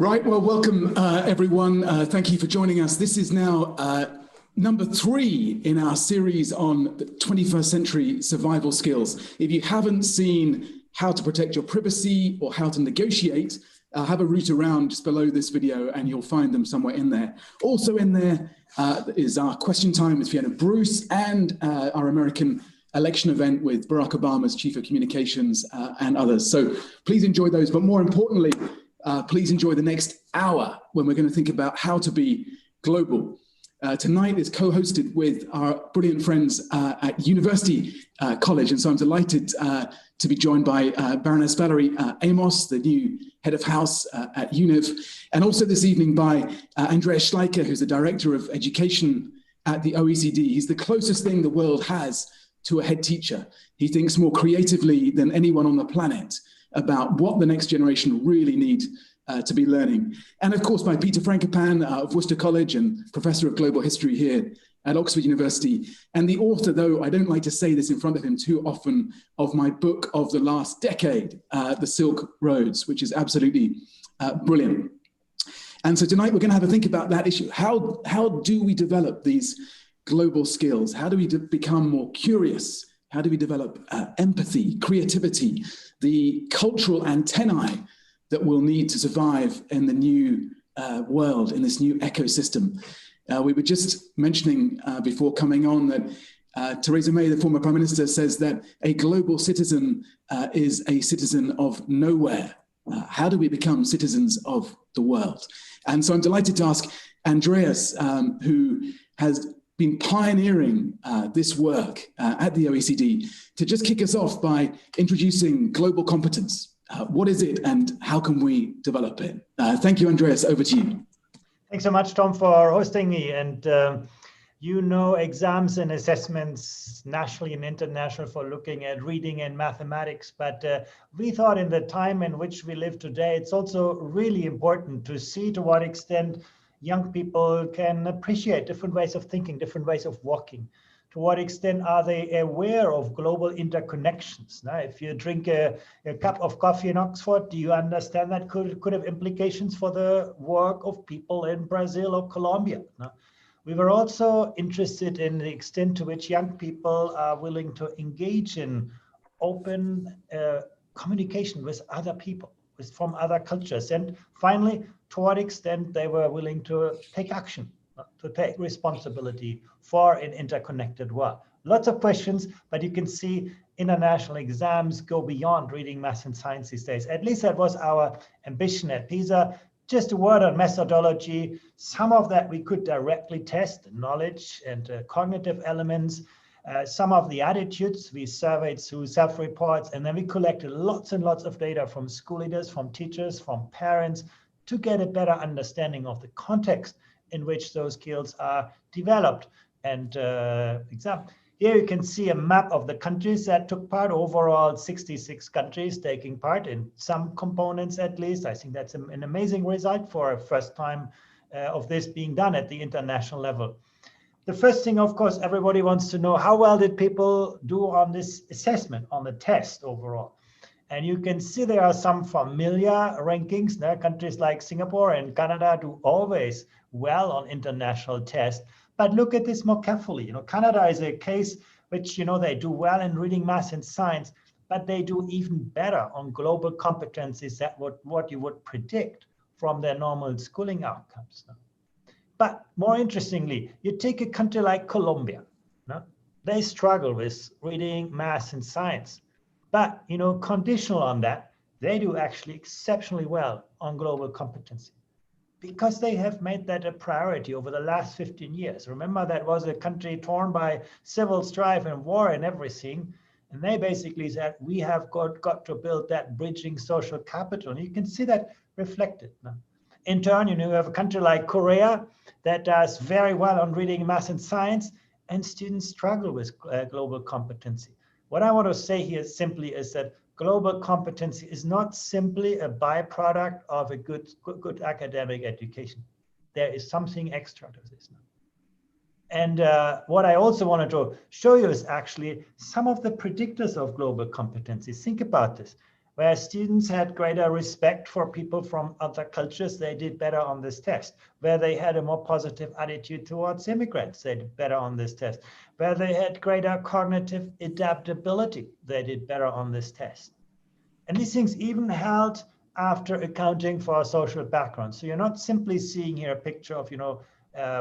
Right, well, welcome everyone. Thank you for joining us. This is now number 3 in our series on 21st century survival skills. If you haven't seen how to protect your privacy or how to negotiate, have a route around just below this video and you'll find them somewhere in there. Also in there is our question time with Fiona Bruce and our American election event with Barack Obama's Chief of Communications and others. So please enjoy those, but more importantly, please enjoy the next hour when we're going to think about how to be global. Tonight is co-hosted with our brilliant friends at University College, and so I'm delighted to be joined by Baroness Valerie Amos, the new head of house at UNIV, and also this evening by Andreas Schleicher, who's the Director of Education at the OECD. He's the closest thing the world has to a head teacher. He thinks more creatively than anyone on the planet about what the next generation really need to be learning. And of course, by Peter Frankopan of Worcester College and Professor of Global History here at Oxford University, and the author, though I don't like to say this in front of him too often, of my book of the last decade, The Silk Roads, which is absolutely brilliant. And so tonight we're going to have a think about that issue. How do we develop these global skills? How do we become more curious? How do we develop empathy, creativity, the cultural antennae that we'll need to survive in the new world, in this new ecosystem? We were just mentioning before coming on that Theresa May, the former Prime Minister, says that a global citizen is a citizen of nowhere. How do we become citizens of the world? And so I'm delighted to ask Andreas, who has been pioneering this work at the OECD, to just kick us off by introducing global competence. What is it and how can we develop it? Thank you, Andreas, over to you. Thanks so much, Tom, for hosting me. And exams and assessments nationally and international for looking at reading and mathematics. But we thought in the time in which we live today, it's also really important to see to what extent young people can appreciate different ways of thinking, different ways of walking. To what extent are they aware of global interconnections? Now, if you drink a cup of coffee in Oxford, do you understand that could have implications for the work of people in Brazil or Colombia? Now, we were also interested in the extent to which young people are willing to engage in open communication with other people, from other cultures. And finally, to what extent they were willing to take action, to take responsibility for an interconnected world. Lots of questions, but you can see international exams go beyond reading math and science these days. At least that was our ambition at PISA. Just a word on methodology. Some of that we could directly test, knowledge and cognitive elements. Some of the attitudes we surveyed through self-reports, and then we collected lots and lots of data from school leaders, from teachers, from parents, to get a better understanding of the context in which those skills are developed. And here you can see a map of the countries that took part. Overall, 66 countries taking part in some components at least. I think that's an amazing result for a first time of this being done at the international level. The first thing, of course, everybody wants to know, how well did people do on this assessment, on the test overall? And you can see there are some familiar rankings. There are countries like Singapore and Canada do always well on international tests. But look at this more carefully. Canada is a case which, they do well in reading, math, and science, but they do even better on global competencies, that what you would predict from their normal schooling outcomes. But more interestingly, you take a country like Colombia. They struggle with reading, math, and science. But, conditional on that, they do actually exceptionally well on global competency because they have made that a priority over the last 15 years. Remember, that was a country torn by civil strife and war and everything. And they basically said, we have got to build that bridging social capital. And you can see that reflected now. In turn, you have a country like Korea that does very well on reading, math, and science, and students struggle with global competency. What I want to say here simply is that global competency is not simply a byproduct of a good academic education. There is something extra to this now. And what I also wanted to show you is actually some of the predictors of global competency. Think about this. Where students had greater respect for people from other cultures, they did better on this test. Where they had a more positive attitude towards immigrants, they did better on this test. Where they had greater cognitive adaptability, they did better on this test. And these things even held after accounting for social background. So you're not simply seeing here a picture of,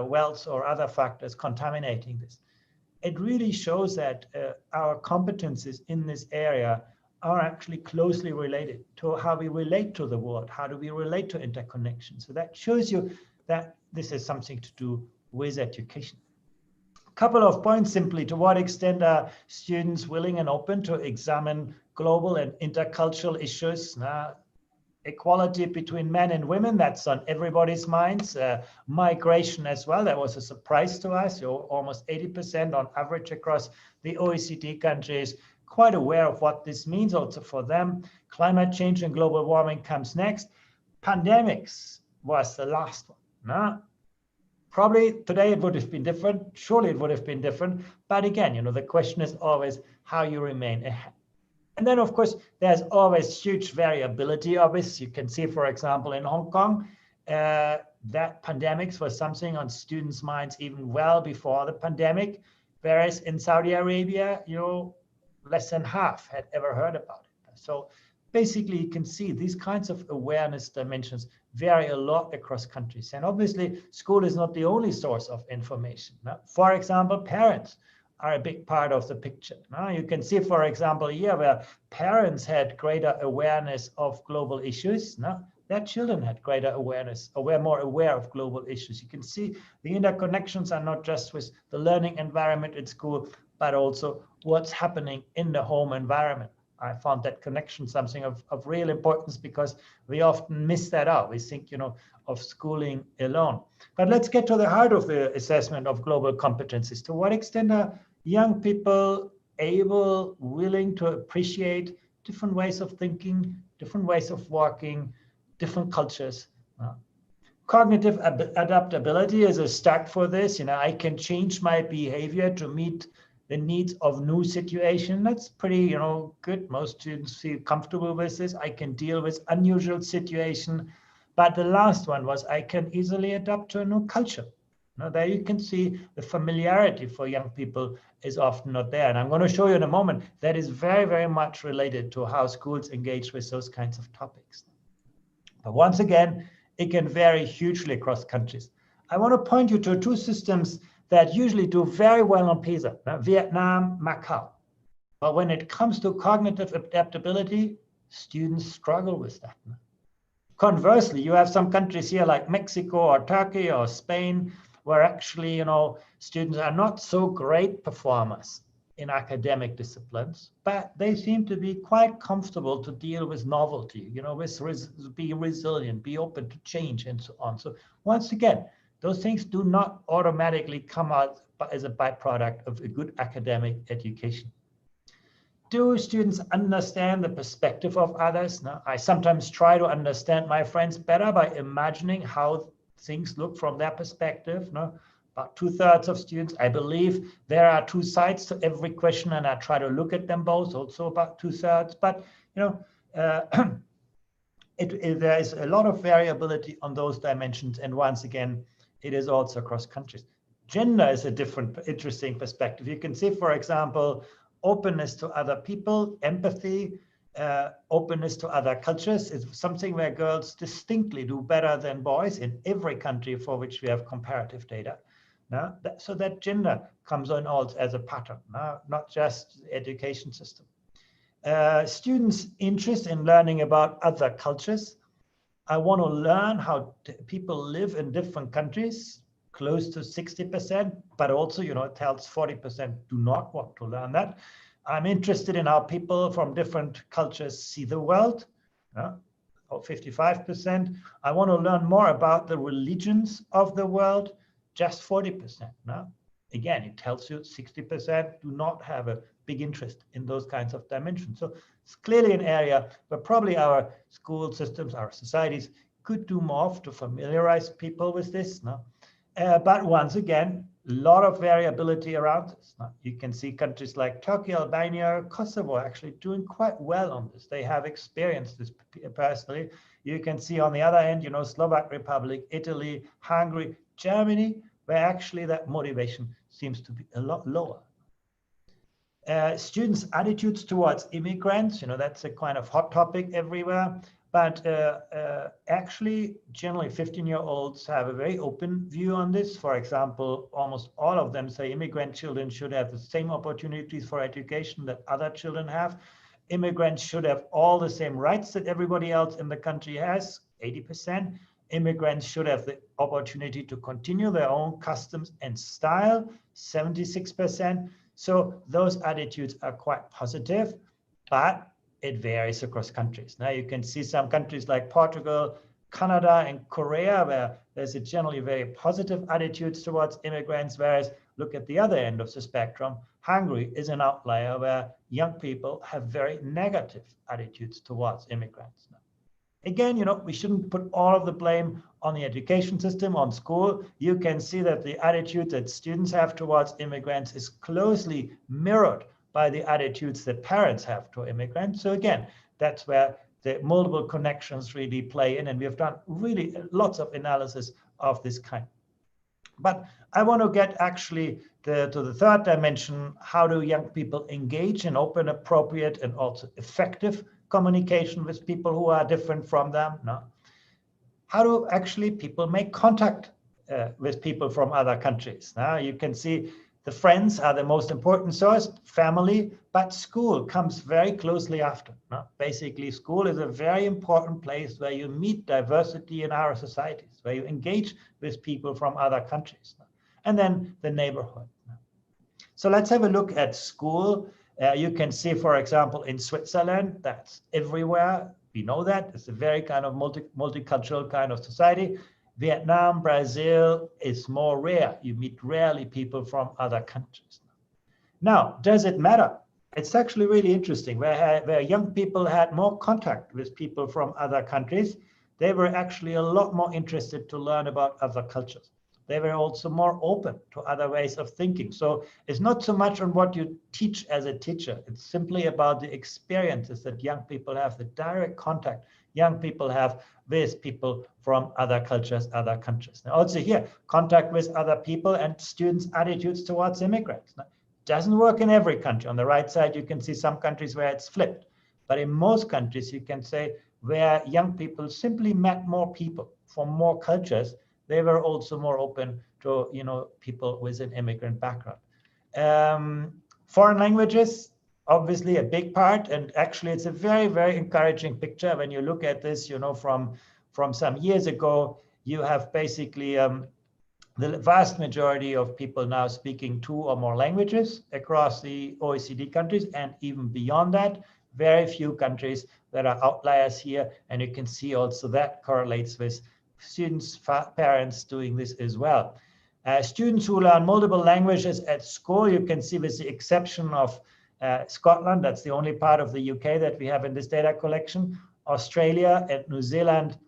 wealth or other factors contaminating this. It really shows that our competencies in this area are actually closely related to how we relate to the world. How do we relate to interconnection? So that shows you that this is something to do with education. A couple of points simply: to what extent are students willing and open to examine global and intercultural issues? Equality between men and women, that's on everybody's minds. Migration as well, that was a surprise to us. Almost 80% on average across the OECD countries, quite aware of what this means also for them. Climate change and global warming comes next. Pandemics was the last one. Probably today it would have been different. Surely it would have been different. But again, the question is always how you remain ahead. And then, of course, there's always huge variability of this. You can see, for example, in Hong Kong, that pandemics was something on students' minds even well before the pandemic, whereas in Saudi Arabia, less than half had ever heard about it. So basically, you can see these kinds of awareness dimensions vary a lot across countries. And obviously, school is not the only source of information. For example, parents are a big part of the picture. You can see, for example, here where parents had greater awareness of global issues, their children had greater awareness, or were more aware of global issues. You can see the interconnections are not just with the learning environment at school, but also what's happening in the home environment. I found that connection something of real importance, because we often miss that out. We think, of schooling alone. But let's get to the heart of the assessment of global competencies. To what extent are young people able, willing to appreciate different ways of thinking, different ways of working, different cultures? Cognitive adaptability is a start for this. I can change my behavior to meet the needs of new situation. That's pretty, good. Most students feel comfortable with this. I can deal with unusual situation. But the last one was I can easily adapt to a new culture. Now, there you can see the familiarity for young people is often not there. And I'm going to show you in a moment that is very, very much related to how schools engage with those kinds of topics. But once again, it can vary hugely across countries. I want to point you to two systems that usually do very well on PISA, Vietnam, Macau. But when it comes to cognitive adaptability, students struggle with that. Conversely, you have some countries here like Mexico or Turkey or Spain, where actually, students are not so great performers in academic disciplines, but they seem to be quite comfortable to deal with novelty, with be resilient, be open to change, and so on. So once again, those things do not automatically come out as a byproduct of a good academic education. Do students understand the perspective of others? I sometimes try to understand my friends better by imagining how things look from their perspective. About 2/3 of students, I believe there are two sides to every question, and I try to look at them both, also about 2/3. But, there is a lot of variability on those dimensions. And once again, it is also across countries. Gender is a different, interesting perspective. You can see, for example, openness to other people, empathy, openness to other cultures is something where girls distinctly do better than boys in every country for which we have comparative data. So that gender comes on also as a pattern, not just the education system. Students' interest in learning about other cultures. I want to learn how people live in different countries, close to 60%, but also, it tells 40% do not want to learn that. I'm interested in how people from different cultures see the world, or 55%. I want to learn more about the religions of the world, just 40%. Again, it tells you 60% do not have a big interest in those kinds of dimensions. So it's clearly an area where probably our school systems, our societies could do more to familiarize people with this. But once again, a lot of variability around this. Now, you can see countries like Turkey, Albania, Kosovo actually doing quite well on this. They have experienced this personally. You can see on the other end, Slovak Republic, Italy, Hungary, Germany, where actually that motivation seems to be a lot lower. Students' attitudes towards immigrants, that's a kind of hot topic everywhere. But actually, generally, 15-year-olds have a very open view on this. For example, almost all of them say immigrant children should have the same opportunities for education that other children have. Immigrants should have all the same rights that everybody else in the country has, 80%. Immigrants should have the opportunity to continue their own customs and style, 76%. So those attitudes are quite positive, but it varies across countries. Now you can see some countries like Portugal, Canada, and Korea, where there's a generally very positive attitudes towards immigrants, whereas look at the other end of the spectrum, Hungary is an outlier where young people have very negative attitudes towards immigrants. Now, again, we shouldn't put all of the blame on the education system, on school. You can see that the attitude that students have towards immigrants is closely mirrored by the attitudes that parents have to immigrants. So again, that's where the multiple connections really play in, and we have done really lots of analysis of this kind. But I want to get actually to the third dimension. How do young people engage in open, appropriate, and also effective communication with people who are different from them? No. How do actually people make contact with people from other countries? Now you can see the friends are the most important source, family, but school comes very closely after. No? Basically, school is a very important place where you meet diversity in our societies, where you engage with people from other countries. No? And then the neighborhood. No? So let's have a look at school. You can see, for example, in Switzerland, that's everywhere. We know that. It's a very kind of multicultural kind of society. Vietnam, Brazil is more rare. You meet rarely people from other countries. Now, does it matter? It's actually really interesting. Where young people had more contact with people from other countries, they were actually a lot more interested to learn about other cultures. They were also more open to other ways of thinking. So it's not so much on what you teach as a teacher. It's simply about the experiences that young people have, the direct contact young people have with people from other cultures, other countries. Now, also here, contact with other people and students' attitudes towards immigrants. Now, doesn't work in every country. On the right side, you can see some countries where it's flipped. But in most countries, you can say where young people simply met more people from more cultures, they were also more open to people with an immigrant background. Foreign languages, obviously a big part, and actually it's a very, very encouraging picture when you look at this. From some years ago, you have basically the vast majority of people now speaking 2 or more languages across the OECD countries, and even beyond that, very few countries that are outliers here. And you can see also that correlates with students, parents doing this as well. Students who learn multiple languages at school, you can see with the exception of Scotland, that's the only part of the UK that we have in this data collection. Australia and New Zealand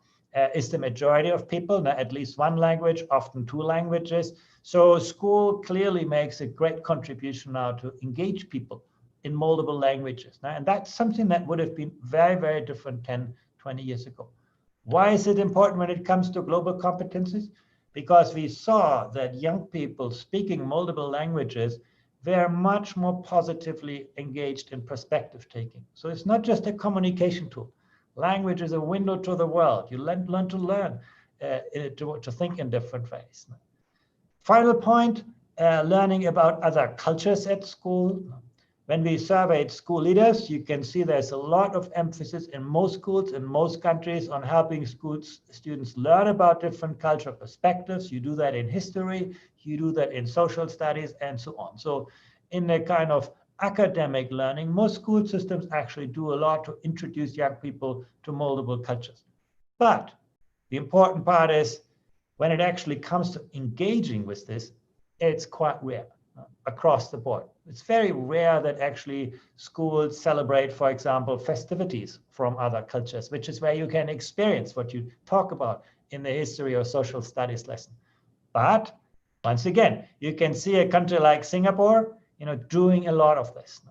is the majority of people, now at least 1 language, often 2 languages. So school clearly makes a great contribution now to engage people in multiple languages. Now, and that's something that would have been very, very different 10, 20 years ago. Why is it important when it comes to global competencies? Because we saw that young people speaking multiple languages were much more positively engaged in perspective taking. So it's not just a communication tool. Language is a window to the world. You learn to think in different ways. Final point, learning about other cultures at school. When we surveyed school leaders, you can see there's a lot of emphasis in most schools, in most countries, on helping students learn about different cultural perspectives. You do that in history, you do that in social studies, and so on. So in a kind of academic learning, most school systems actually do a lot to introduce young people to multiple cultures. But the important part is when it actually comes to engaging with this, it's quite rare across the board. It's very rare that actually schools celebrate, for example, festivities from other cultures, which is where you can experience what you talk about in the history or social studies lesson. But once again, you can see a country like Singapore, doing a lot of this.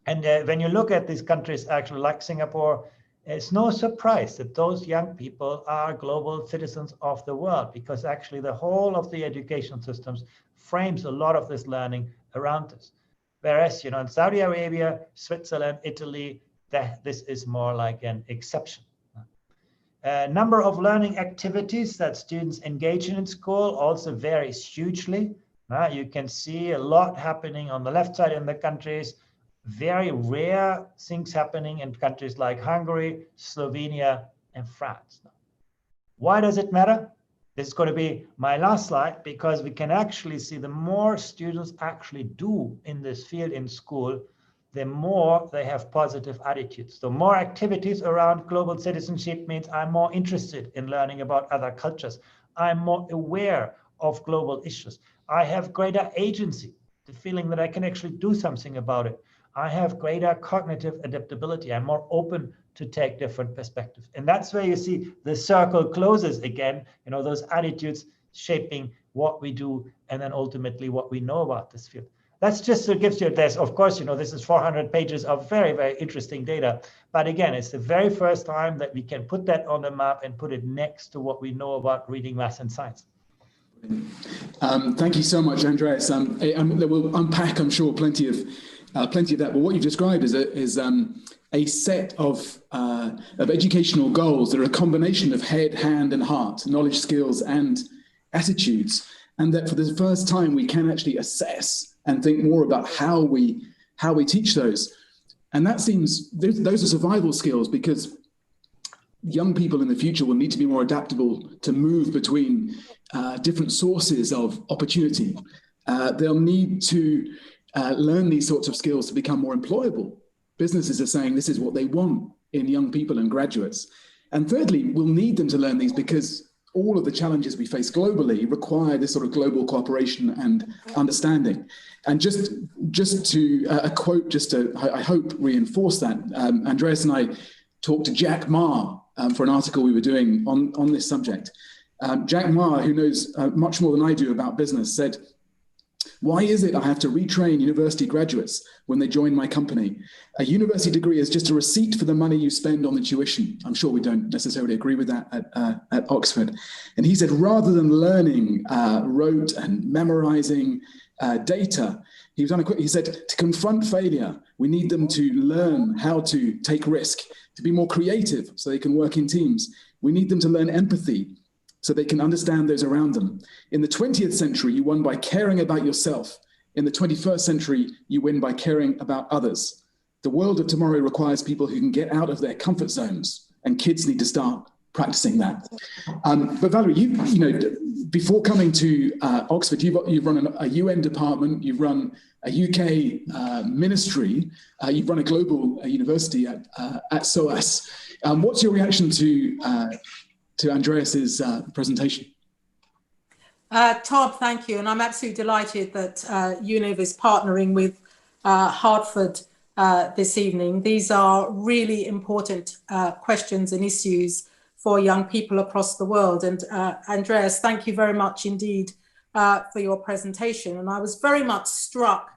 And when you look at these countries actually like Singapore, it's no surprise that those young people are global citizens of the world, because actually the whole of the education systems frames a lot of this learning around this. Whereas, in Saudi Arabia, Switzerland, Italy, this is more like an exception. Number of learning activities that students engage in school also varies hugely. You can see a lot happening on the left side in the countries, very rare things happening in countries like Hungary, Slovenia, and France. Why does it matter? This is going to be my last slide, because we can actually see the more students actually do in this field in school, the more they have positive attitudes. The more activities around global citizenship means I'm more interested in learning about other cultures. I'm more aware of global issues. I have greater agency, the feeling that I can actually do something about it. I have greater cognitive adaptability. I'm more open to take different perspectives. And that's where you see the circle closes again, those attitudes shaping what we do and then ultimately what we know about this field. That's just to give you this. Of course, this is 400 pages of very, very interesting data. But again, it's the very first time that we can put that on the map and put it next to what we know about reading, math, and science. Thank you so much, Andreas. We'll unpack, I'm sure, plenty of that. But what you've described is a set of educational goals that are a combination of head, hand, and heart, knowledge, skills, and attitudes. And that for the first time, we can actually assess and think more about how we teach those. And that seems, those are survival skills, because young people in the future will need to be more adaptable to move between different sources of opportunity. They'll need to learn these sorts of skills to become more employable. Businesses are saying this is what they want in young people and graduates. And thirdly, we'll need them to learn these because all of the challenges we face globally require this sort of global cooperation and understanding. And just to a quote, just to, I hope, reinforce that. Andreas and I talked to Jack Ma for an article we were doing on this subject. Jack Ma, who knows much more than I do about business, said, "Why is it I have to retrain university graduates when they join my company? A university degree is just a receipt for the money you spend on the tuition." I'm sure we don't necessarily agree with that at Oxford. And he said, rather than learning rote and memorizing data, he said, to confront failure, we need them to learn how to take risk, to be more creative so they can work in teams. We need them to learn empathy so they can understand those around them. In the 20th century, you won by caring about yourself. In the 21st century, you win by caring about others. The world of tomorrow requires people who can get out of their comfort zones, and kids need to start practicing that. But Valerie, you know, before coming to Oxford, you've run a UN department, you've run a UK ministry, you've run a global university at SOAS. What's your reaction to Andreas's presentation? Todd, thank you. And I'm absolutely delighted that UNIV is partnering with Hertford this evening. These are really important questions and issues for young people across the world. And Andreas, thank you very much indeed for your presentation. And I was very much struck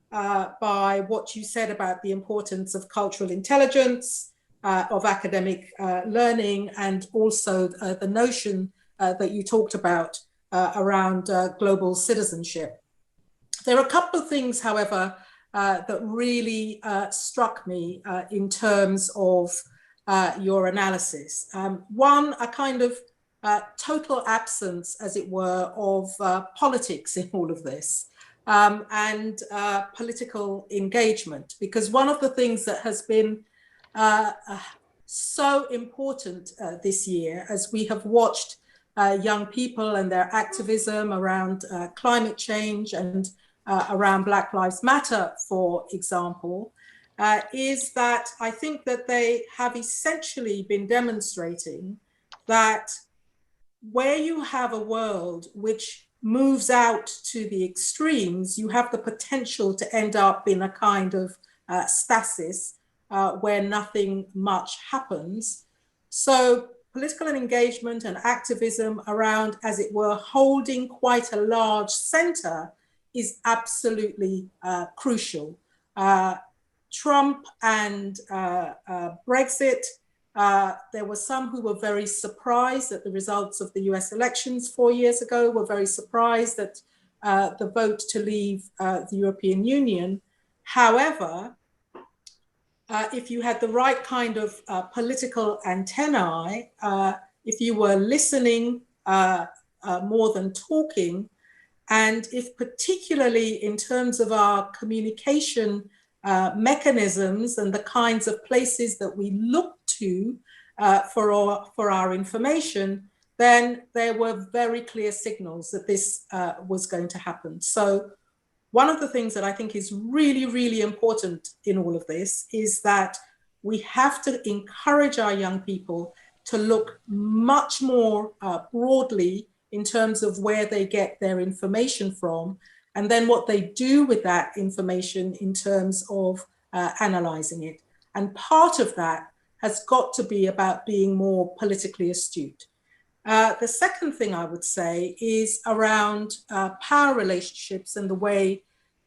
by what you said about the importance of cultural intelligence, of academic learning, and also the notion that you talked about around global citizenship. There are a couple of things, however, that really struck me in terms of your analysis. One, a kind of total absence, as it were, of politics in all of this, and political engagement, because one of the things that has been so important this year, as we have watched young people and their activism around climate change and around Black Lives Matter, for example, is that I think that they have essentially been demonstrating that where you have a world which moves out to the extremes, you have the potential to end up in a kind of stasis where nothing much happens. So political engagement and activism around, as it were, holding quite a large center is absolutely crucial. Trump and Brexit, there were some who were very surprised at the results of the US elections 4 years ago, were very surprised at the vote to leave the European Union. However, if you had the right kind of political antennae, if you were listening more than talking, and if particularly in terms of our communication mechanisms and the kinds of places that we look to for our information, then there were very clear signals that this was going to happen. So one of the things that I think is really, really important in all of this is that we have to encourage our young people to look much more broadly in terms of where they get their information from, and then what they do with that information in terms of analyzing it. And part of that has got to be about being more politically astute. The second thing I would say is around power relationships and the way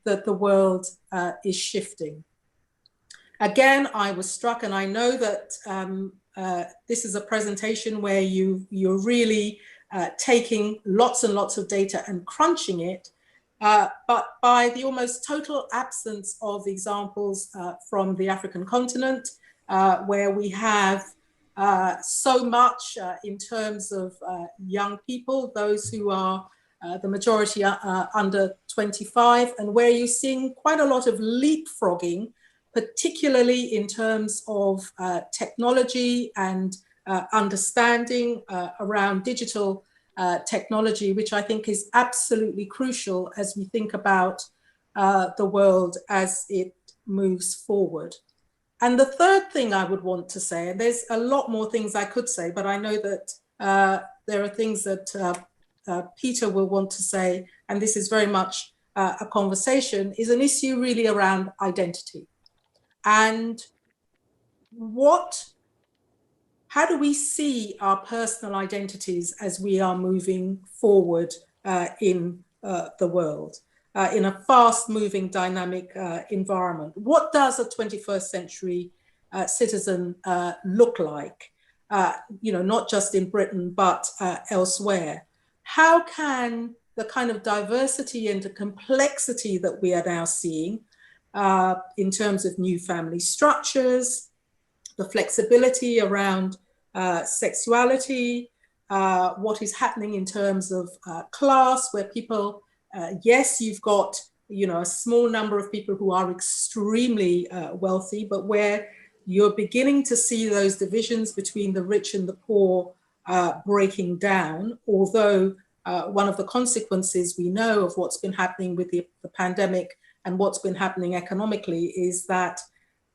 that the world is shifting. Again, I was struck, and I know that this is a presentation where you're really taking lots and lots of data and crunching it, but by the almost total absence of examples from the African continent, where we have so much in terms of young people, those who are the majority under 25, and where you're seeing quite a lot of leapfrogging, particularly in terms of technology and understanding around digital technology, which I think is absolutely crucial as we think about the world as it moves forward. And the third thing I would want to say, and there's a lot more things I could say, but I know that there are things that Peter will want to say, and this is very much a conversation, is an issue really around identity. And how do we see our personal identities as we are moving forward in the world, in a fast-moving, dynamic environment? What does a 21st century citizen look like? Not just in Britain, but elsewhere. How can the kind of diversity and the complexity that we are now seeing in terms of new family structures, the flexibility around sexuality, what is happening in terms of class, where people, yes, you've got a small number of people who are extremely wealthy, but where you're beginning to see those divisions between the rich and the poor breaking down, although one of the consequences we know of what's been happening with the pandemic and what's been happening economically is that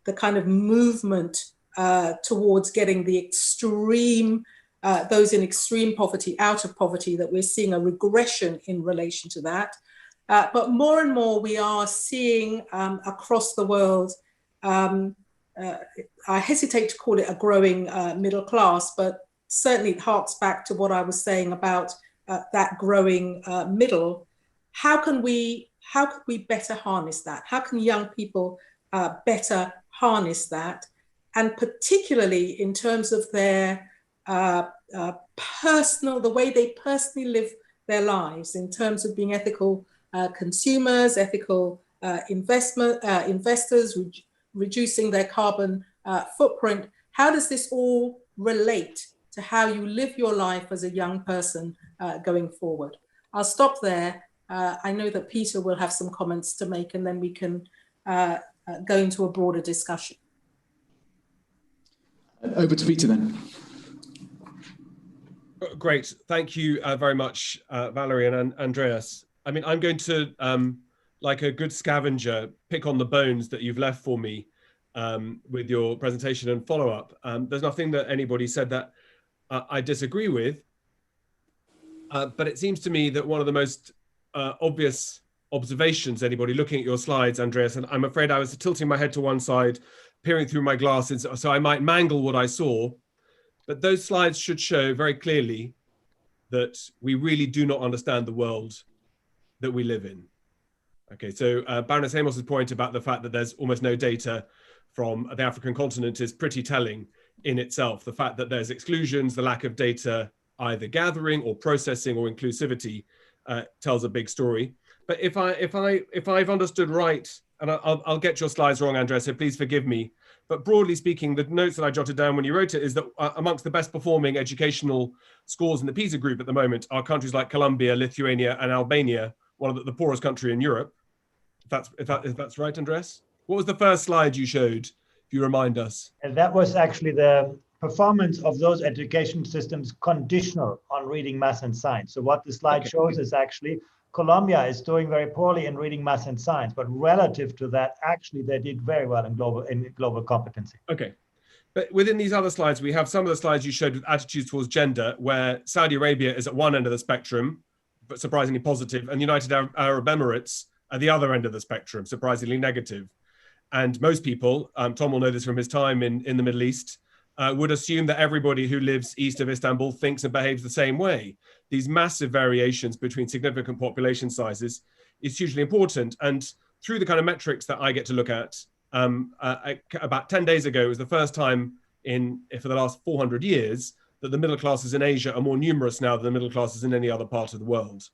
the kind of movement towards getting the extreme, those in extreme poverty out of poverty, that we're seeing a regression in relation to that. But more and more we are seeing across the world, I hesitate to call it a growing middle class, but certainly it harks back to what I was saying about that growing middle. How can we better harness that? How can young people better harness that? And particularly in terms of their the way they personally live their lives, in terms of being ethical consumers, ethical investors, reducing their carbon footprint. How does this all relate to how you live your life as a young person going forward? I'll stop there. I know that Peter will have some comments to make, and then we can go into a broader discussion. Over to Peter then. Great, thank you very much, Valerie and Andreas. I mean, I'm going to, like a good scavenger, pick on the bones that you've left for me with your presentation and follow-up. There's nothing that anybody said that I disagree with, but it seems to me that one of the most obvious observations, anybody looking at your slides, Andreas, and I'm afraid I was tilting my head to one side, peering through my glasses, so I might mangle what I saw, But those slides should show very clearly that we really do not understand the world that we live in. Okay, so Baroness Amos's point about the fact that there's almost no data from the African continent is pretty telling in itself. The fact that there's exclusions, the lack of data either gathering or processing or inclusivity tells a big story. But if I've understood right, and I'll get your slides wrong, Andreas, so please forgive me. But broadly speaking, the notes that I jotted down when you wrote it is that amongst the best performing educational scores in the PISA group at the moment are countries like Colombia, Lithuania, and Albania, one of the poorest country in Europe. If that's right, Andreas? What was the first slide you showed, if you remind us? And that was actually the performance of those education systems conditional on reading, math, and science. So what the slide shows is actually Colombia is doing very poorly in reading, math, and science, but relative to that, actually they did very well in global competency. Okay. But within these other slides, we have some of the slides you showed with attitudes towards gender, where Saudi Arabia is at one end of the spectrum, but surprisingly positive, and the United Arab Emirates at the other end of the spectrum, surprisingly negative. And most people, Tom will know this from his time in the Middle East, would assume that everybody who lives east of Istanbul thinks and behaves the same way. These massive variations between significant population sizes is hugely important. And through the kind of metrics that I get to look at, about 10 days ago was the first time for the last 400 years that the middle classes in Asia are more numerous now than the middle classes in any other part of the world.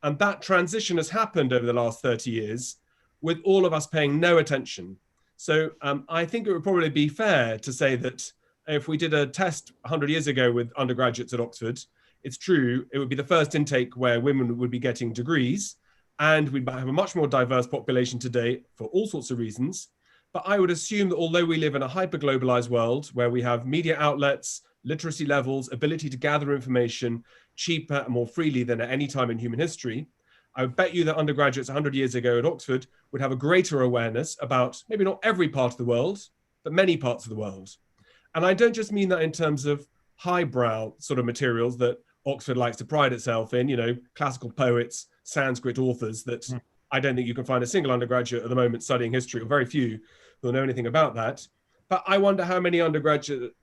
And that transition has happened over the last 30 years with all of us paying no attention. So I think it would probably be fair to say that if we did a test 100 years ago with undergraduates at Oxford, it's true, it would be the first intake where women would be getting degrees, and we'd have a much more diverse population today for all sorts of reasons. But I would assume that although we live in a hyper-globalized world where we have media outlets, literacy levels, ability to gather information cheaper and more freely than at any time in human history, I would bet you that undergraduates 100 years ago at Oxford would have a greater awareness about maybe not every part of the world, but many parts of the world. And I don't just mean that in terms of highbrow sort of materials that Oxford likes to pride itself in, classical poets, Sanskrit authors that I don't think you can find a single undergraduate at the moment studying history, or very few who'll know anything about that. But I wonder how many undergraduates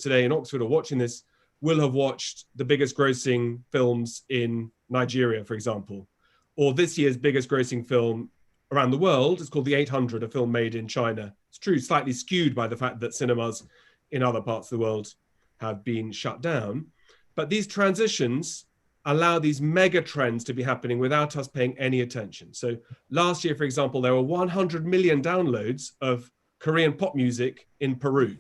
today in Oxford or watching this will have watched the biggest grossing films in Nigeria, for example, or this year's biggest grossing film around the world is called The 800, a film made in China. It's true, slightly skewed by the fact that cinemas in other parts of the world have been shut down. But these transitions allow these mega trends to be happening without us paying any attention. So last year, for example, there were 100 million downloads of Korean pop music in Peru,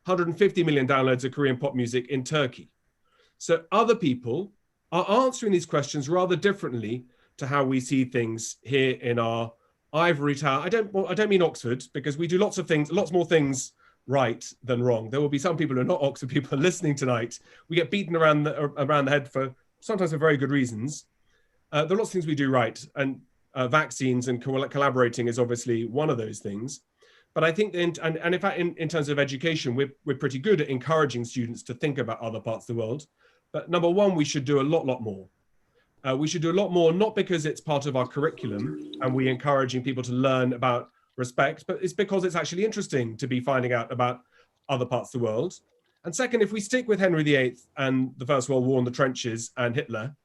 150 million downloads of Korean pop music in Turkey. So other people are answering these questions rather differently to how we see things here in our ivory tower. I don't mean Oxford, because we do lots more things right than wrong. There will be some people who are not Oxford people listening tonight. We get beaten around the head for sometimes for very good reasons. There are lots of things we do right, and vaccines and collaborating is obviously one of those things. But I think, in fact, in terms of education, we're pretty good at encouraging students to think about other parts of the world. But number one, we should do a lot more. We should do a lot more, not because it's part of our curriculum and we're encouraging people to learn about respect, but it's because it's actually interesting to be finding out about other parts of the world. And second, if we stick with Henry VIII and the First World War and the trenches and Hitler,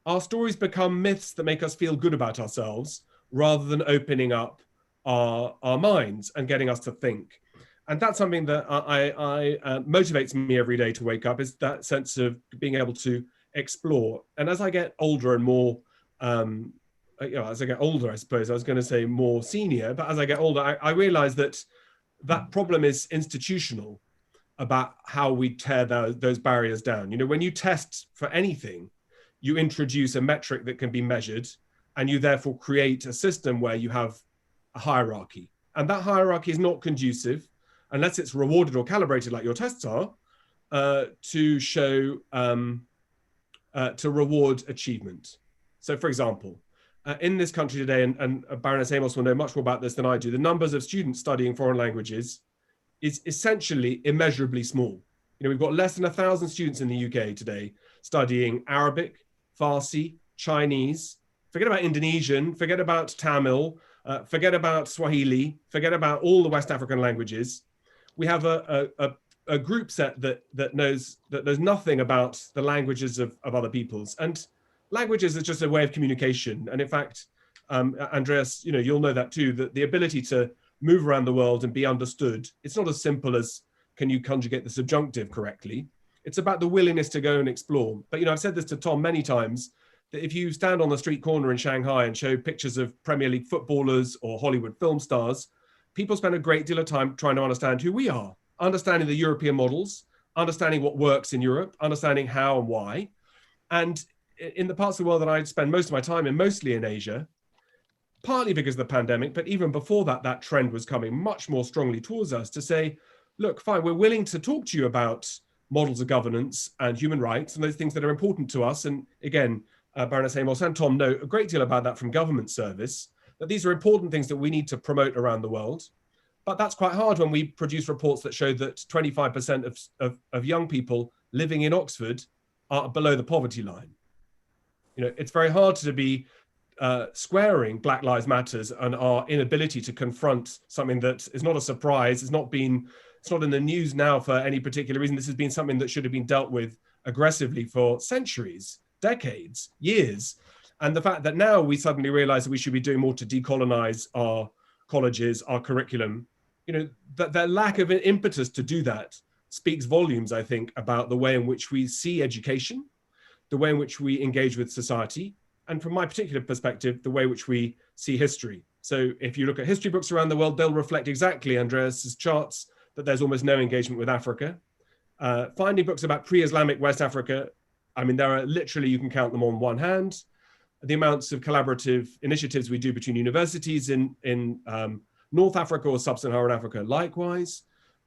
our stories become myths that make us feel good about ourselves rather than opening up our minds and getting us to think. And that's something that motivates me every day to wake up, is that sense of being able to explore. And as I get older and more, as I get older, I suppose I was going to say more senior, but as I get older, I realize that problem is institutional about how we tear those barriers down. When you test for anything, you introduce a metric that can be measured, and you therefore create a system where you have a hierarchy. And that hierarchy is not conducive, unless it's rewarded or calibrated like your tests are, to show, to reward achievement. So for example, in this country today, and Baroness Amos will know much more about this than I do, the numbers of students studying foreign languages is essentially immeasurably small. We've got less than 1,000 students in the UK today studying Arabic, Farsi, Chinese, forget about Indonesian, forget about Tamil, forget about Swahili, forget about all the West African languages. We have a a group set that knows nothing about the languages of other peoples. And languages is just a way of communication. And in fact, Andreas, you'll know that too, that the ability to move around the world and be understood, it's not as simple as can you conjugate the subjunctive correctly. It's about the willingness to go and explore. But I've said this to Tom many times, that if you stand on the street corner in Shanghai and show pictures of Premier League footballers or Hollywood film stars, people spend a great deal of time trying to understand who we are, understanding the European models, understanding what works in Europe, understanding how and why. And in the parts of the world that I spend most of my time in, mostly in Asia, partly because of the pandemic, but even before that, that trend was coming much more strongly towards us to say, look, fine, we're willing to talk to you about models of governance and human rights and those things that are important to us. And again, Baroness Amos and Tom know a great deal about that from government service, that these are important things that we need to promote around the world. But that's quite hard when we produce reports that show that 25% of young people living in Oxford are below the poverty line. It's very hard to be squaring Black Lives Matters and our inability to confront something that is not a surprise. It's not in the news now for any particular reason. This has been something that should have been dealt with aggressively for centuries, decades, years. And the fact that now we suddenly realize that we should be doing more to decolonize our colleges, our curriculum, that their lack of an impetus to do that speaks volumes, I think, about the way in which we see education, the way in which we engage with society, and from my particular perspective, the way in which we see history. So if you look at history books around the world, they'll reflect exactly Andreas's charts that there's almost no engagement with Africa. Finding books about pre-Islamic West Africa, there are literally, you can count them on one hand. The amounts of collaborative initiatives we do between universities in North Africa or Sub-Saharan Africa, likewise.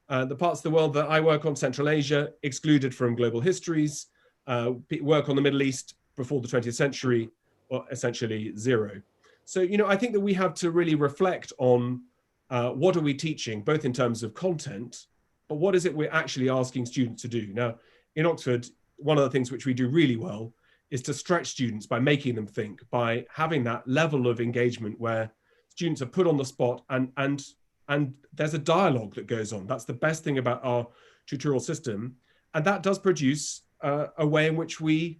The parts of the world that I work on, Central Asia, excluded from global histories, work on the Middle East before the 20th century, or essentially zero. So, I think that we have to really reflect on what are we teaching, both in terms of content, but what is it we're actually asking students to do? Now, in Oxford, one of the things which we do really well is to stretch students by making them think, by having that level of engagement where students are put on the spot and there's a dialogue that goes on. That's the best thing about our tutorial system. And that does produce a way in which we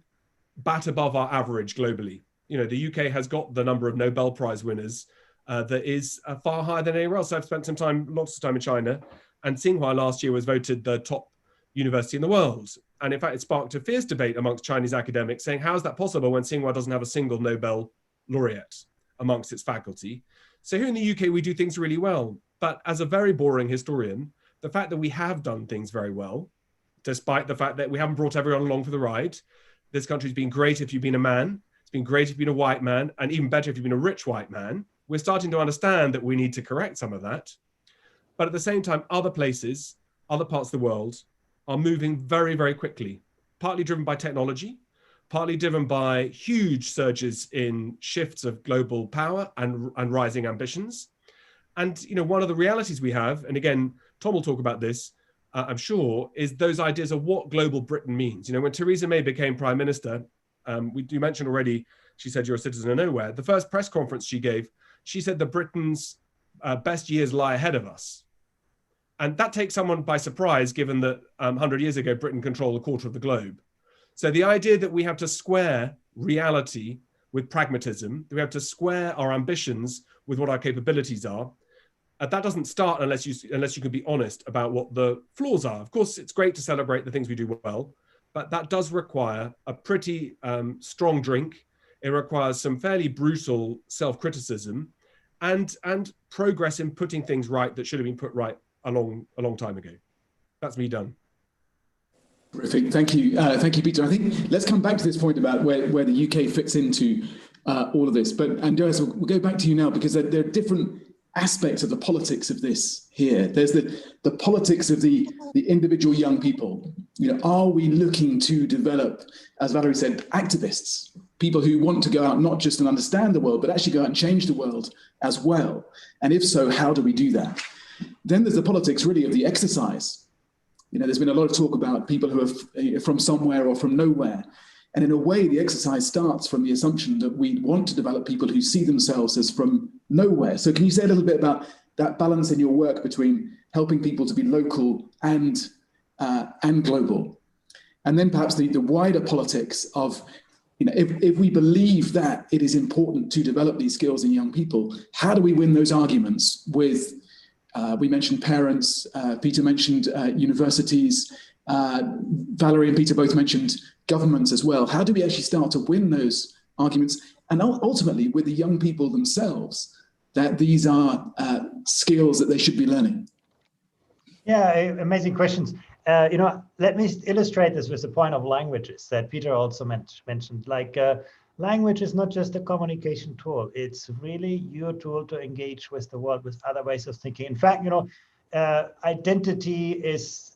bat above our average globally. The UK has got the number of Nobel Prize winners that is far higher than anywhere else. I've spent lots of time in China, and Tsinghua last year was voted the top university in the world. And in fact, it sparked a fierce debate amongst Chinese academics saying, how is that possible when Tsinghua doesn't have a single Nobel laureate amongst its faculty? So here in the UK, we do things really well. But as a very boring historian, the fact that we have done things very well, despite the fact that we haven't brought everyone along for the ride, this country's been great if you've been a man, it's been great if you've been a white man, and even better if you've been a rich white man. We're starting to understand that we need to correct some of that. But at the same time, other places, other parts of the world are moving very, very quickly, partly driven by technology, partly driven by huge surges in shifts of global power and rising ambitions. And one of the realities we have, and again, Tom will talk about this, I'm sure, is those ideas of what global Britain means. When Theresa May became Prime Minister, you mentioned already, she said, you're a citizen of nowhere. The first press conference she gave, she said that Britain's best years lie ahead of us. And that takes someone by surprise, given that 100 years ago, Britain controlled a quarter of the globe. So the idea that we have to square reality with pragmatism, that we have to square our ambitions with what our capabilities are, that doesn't start unless you can be honest about what the flaws are. Of course, it's great to celebrate the things we do well, but that does require a pretty strong drink. It requires some fairly brutal self-criticism and progress in putting things right that should have been put right a long time ago. That's me done. Terrific. Thank you, Peter. I think let's come back to this point about where the UK fits into all of this. But Andreas, we'll go back to you now, because there are different aspects of the politics of this here. There's the politics of the individual young people. Are we looking to develop, as Valerie said, activists, people who want to go out not just and understand the world, but actually go out and change the world as well? And if so, how do we do that? Then there's the politics really of the exercise. There's been a lot of talk about people who are from somewhere or from nowhere. And in a way, the exercise starts from the assumption that we want to develop people who see themselves as from nowhere. So can you say a little bit about that balance in your work between helping people to be local and and global. And then perhaps the wider politics of, if we believe that it is important to develop these skills in young people, how do we win those arguments with, we mentioned parents, Peter mentioned universities, Valerie and Peter both mentioned governments as well. How do we actually start to win those arguments? And ultimately with the young people themselves, that these are skills that they should be learning? Yeah, amazing questions. Let me illustrate this with the point of languages that Peter also mentioned. Like, language is not just a communication tool. It's really your tool to engage with the world, with other ways of thinking. In fact, identity is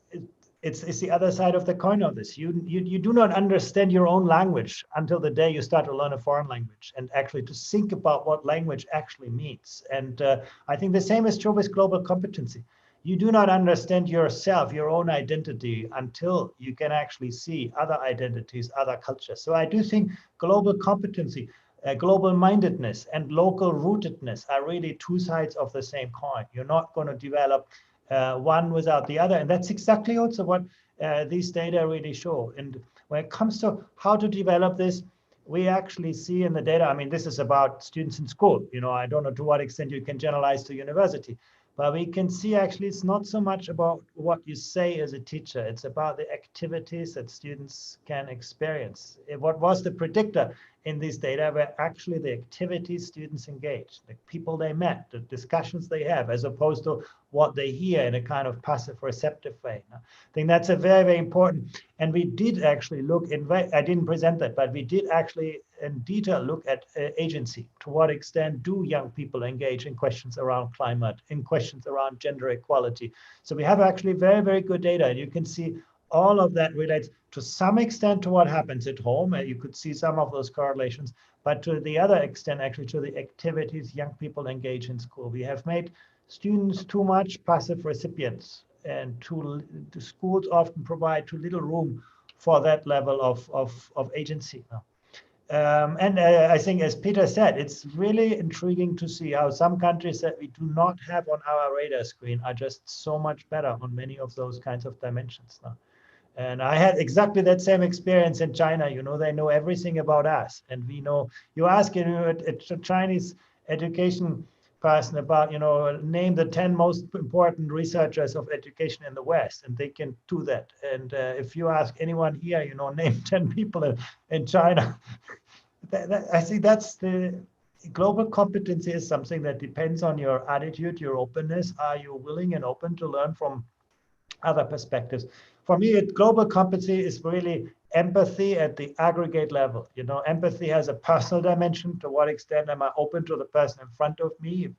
it's the other side of the coin of this. You do not understand your own language until the day you start to learn a foreign language and actually to think about what language actually means. And I think the same is true with global competency. You do not understand yourself, your own identity, until you can actually see other identities, other cultures. So I do think global competency, global mindedness, and local rootedness are really two sides of the same coin. You're not going to develop one without the other. And that's exactly also what these data really show. And when it comes to how to develop this, we actually see in the data, I mean, this is about students in school. I don't know to what extent you can generalize to university. But we can see actually it's not so much about what you say as a teacher. It's about the activities that students can experience. What was the predictor in these data were actually the activities students engage, the people they met, the discussions they have, as opposed to what they hear in a kind of passive receptive way. I think that's a very, very important. And we did actually look I didn't present that, but we did actually in detail look at agency. To what extent do young people engage in questions around climate, in questions around gender equality? So we have actually very, very good data. And you can see all of that relates to some extent to what happens at home. And you could see some of those correlations, but to the other extent, actually to the activities young people engage in school. We have made students too much passive recipients, and the schools often provide too little room for that level of agency. I think, as Peter said, it's really intriguing to see how some countries that we do not have on our radar screen are just so much better on many of those kinds of dimensions now. And I had exactly that same experience in China. They know everything about us, and we know. You ask a Chinese education person about, name the 10 most important researchers of education in the West, and they can do that. And if you ask anyone here, name 10 people in China. I think that's the global competency is something that depends on your attitude, your openness. Are you willing and open to learn from other perspectives? For me, global competency is really empathy at the aggregate level. Empathy has a personal dimension. To what extent am I open to the person in front of me?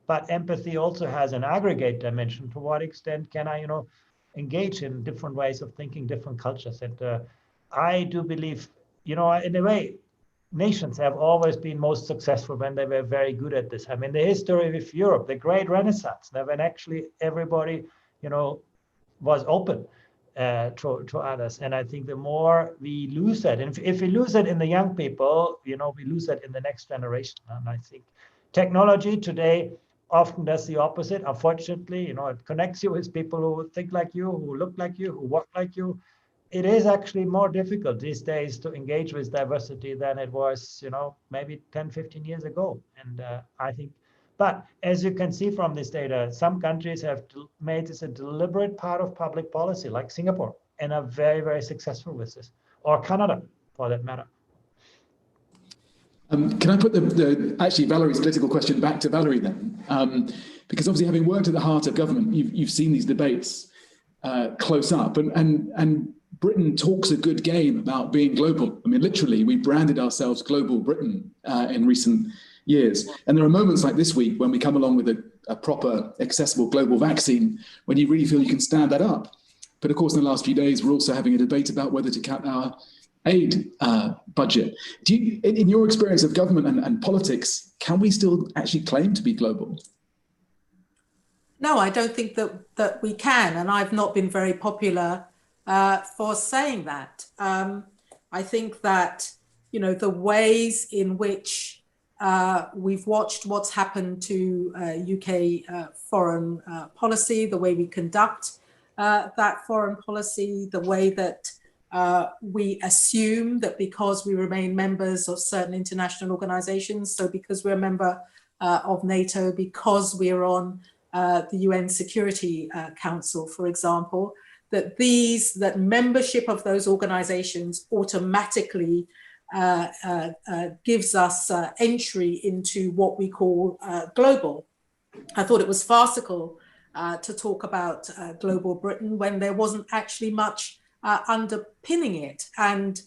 But empathy also has an aggregate dimension. To what extent can I, engage in different ways of thinking, different cultures? And I do believe, in a way, nations have always been most successful when they were very good at this. I mean, the history of Europe, the Great Renaissance, when actually everybody, was open to others. And I think the more we lose that, and if we lose it in the young people, we lose it in the next generation. And I think technology today often does the opposite. Unfortunately, it connects you with people who think like you, who look like you, who walk like you. It is actually more difficult these days to engage with diversity than it was, maybe 10, 15 years ago. And I think, but as you can see from this data, some countries have made this a deliberate part of public policy, like Singapore, and are very, very successful with this, or Canada, for that matter. Can I put actually Valerie's political question back to Valerie then? Because obviously, having worked at the heart of government, you've seen these debates close up, and Britain talks a good game about being global. I mean, literally, we branded ourselves Global Britain in recent years. And there are moments like this week when we come along with a proper, accessible global vaccine, when you really feel you can stand that up. But of course, in the last few days, we're also having a debate about whether to cap our aid budget. Do you, in your experience of government and politics, can we still actually claim to be global? No, I don't think that we can. And I've not been very popular for saying that. I think that, the ways in which we've watched what's happened to UK foreign policy, the way we conduct that foreign policy, the way that we assume that because we remain members of certain international organizations, so because we're a member of NATO, because we're on the UN Security Council, for example, that membership of those organizations automatically gives us entry into what we call global. I thought it was farcical to talk about global Britain when there wasn't actually much underpinning it. And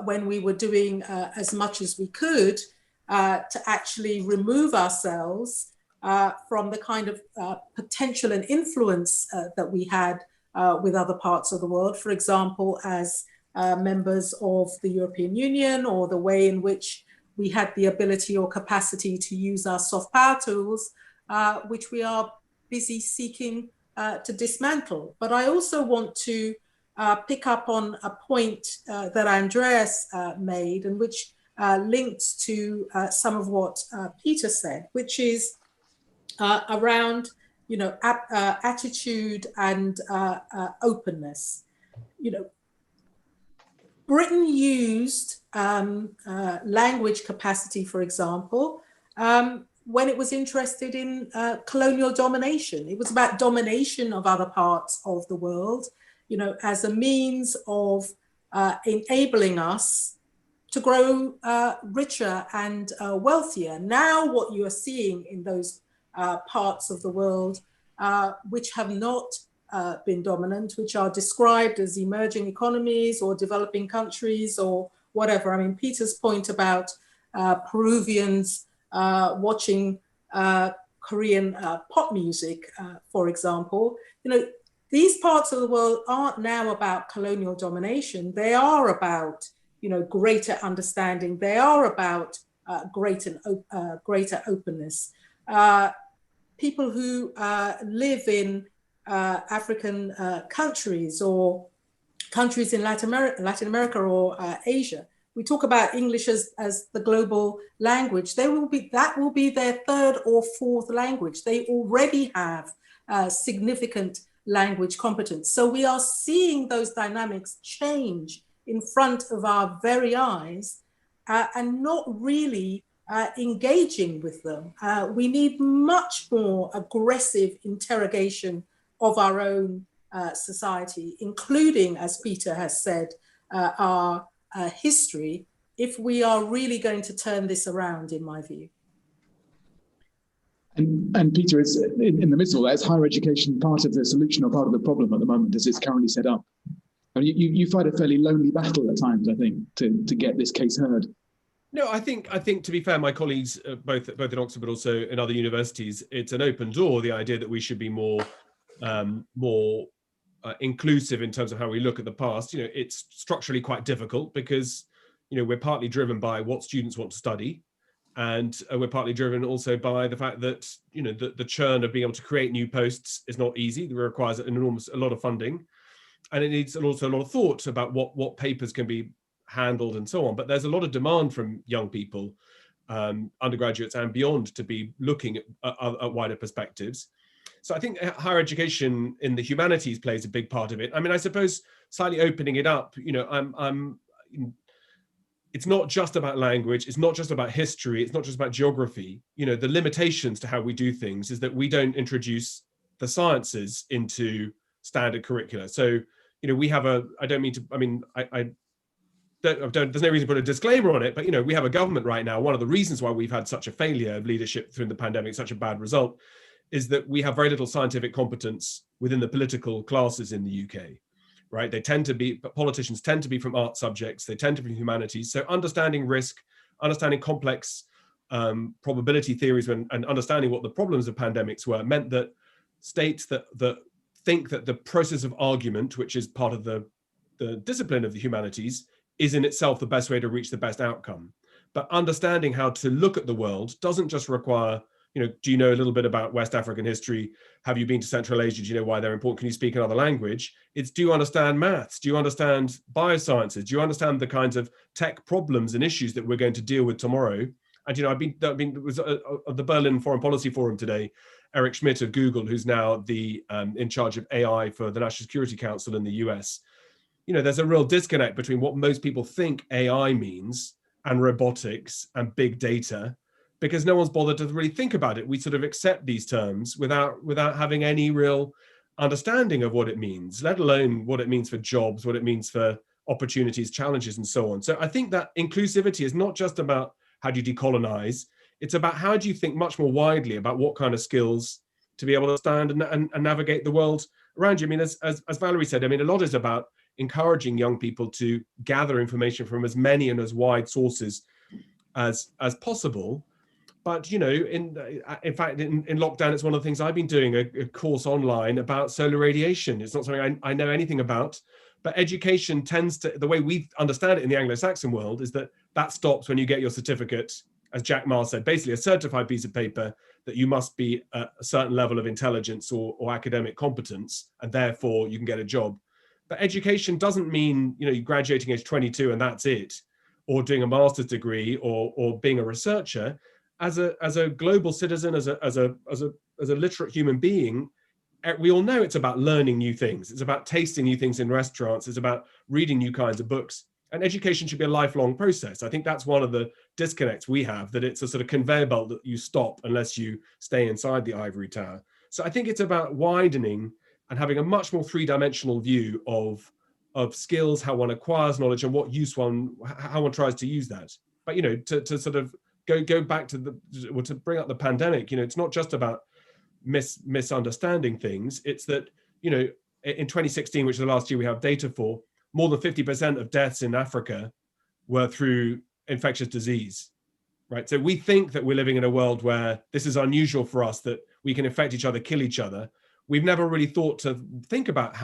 when we were doing as much as we could to actually remove ourselves from the kind of potential and influence that we had with other parts of the world, for example, as members of the European Union, or the way in which we had the ability or capacity to use our soft power tools, which we are busy seeking to dismantle. But I also want to pick up on a point that Andreas made, and which links to some of what Peter said, which is around, attitude and openness. Britain used language capacity, for example, when it was interested in colonial domination. It was about domination of other parts of the world, as a means of enabling us to grow richer and wealthier. Now, what you are seeing in those parts of the world which have not been dominant, which are described as emerging economies or developing countries or whatever. I mean, Peter's point about Peruvians watching Korean pop music, for example, these parts of the world aren't now about colonial domination. They are about, greater understanding. They are about greater openness. People who live in African countries or countries in Latin America or Asia, we talk about English as the global language. That will be their third or fourth language. They already have significant language competence. So we are seeing those dynamics change in front of our very eyes and not really engaging with them. We need much more aggressive interrogation of our own society, including, as Peter has said, our history, if we are really going to turn this around, in my view. And Peter, is in the midst of that, is higher education part of the solution or part of the problem at the moment as it's currently set up? I mean, you fight a fairly lonely battle at times, I think, to get this case heard. No, I think to be fair, my colleagues, both in Oxford but also in other universities, it's an open door, the idea that we should be more inclusive in terms of how we look at the past. It's structurally quite difficult because, we're partly driven by what students want to study. And we're partly driven also by the fact that, the churn of being able to create new posts is not easy. It requires a lot of funding. And it needs also a lot of thought about what papers can be handled and so on. But there's a lot of demand from young people, undergraduates and beyond, to be looking at wider perspectives. So I think higher education in the humanities plays a big part of it. I mean, I suppose slightly opening it up, it's not just about language, it's not just about history, it's not just about geography. The limitations to how we do things is that we don't introduce the sciences into standard curricula. So, we have there's no reason to put a disclaimer on it, but, we have a government right now. One of the reasons why we've had such a failure of leadership through the pandemic, such a bad result, is that we have very little scientific competence within the political classes in the UK, right? Politicians tend to be from art subjects, they tend to be humanities. So understanding risk, understanding complex probability theories and understanding what the problems of pandemics were meant that states that think that the process of argument, which is part of the discipline of the humanities, is in itself the best way to reach the best outcome. But understanding how to look at the world doesn't just require, do you know a little bit about West African history? Have you been to Central Asia? Do you know why they're important? Can you speak another language? It's, do you understand maths? Do you understand biosciences? Do you understand the kinds of tech problems and issues that we're going to deal with tomorrow? And it was at the Berlin Foreign Policy Forum today, Eric Schmidt of Google, who's now the in charge of AI for the National Security Council in the US. There's a real disconnect between what most people think AI means and robotics and big data, because no one's bothered to really think about it. We sort of accept these terms without having any real understanding of what it means, let alone what it means for jobs, what it means for opportunities, challenges, and so on. So I think that inclusivity is not just about how do you decolonize, it's about how do you think much more widely about what kind of skills to be able to stand and navigate the world around you. I mean, as Valerie said, I mean, a lot is about encouraging young people to gather information from as many and as wide sources as possible. But in fact, in lockdown, it's one of the things I've been doing a course online about solar radiation. It's not something I know anything about, but education tends to, the way we understand it in the Anglo-Saxon world, is that stops when you get your certificate, as Jack Ma said, basically a certified piece of paper that you must be a certain level of intelligence or academic competence, and therefore you can get a job. But education doesn't mean you graduating age 22 and that's it, or doing a master's degree or being a researcher. As a global citizen, as a literate human being, we all know it's about learning new things. It's about tasting new things in restaurants. It's about reading new kinds of books. And education should be a lifelong process. I think that's one of the disconnects we have, that it's a sort of conveyor belt that you stop unless you stay inside the ivory tower. So I think it's about widening and having a much more three-dimensional view of skills, how one acquires knowledge, and what use how one tries to use that. But to sort of go back to to bring up the pandemic, it's not just about misunderstanding things. It's that, in 2016, which is the last year we have data for, more than 50% of deaths in Africa were through infectious disease, right? So we think that we're living in a world where this is unusual for us, that we can infect each other, kill each other. We've never really thought to think about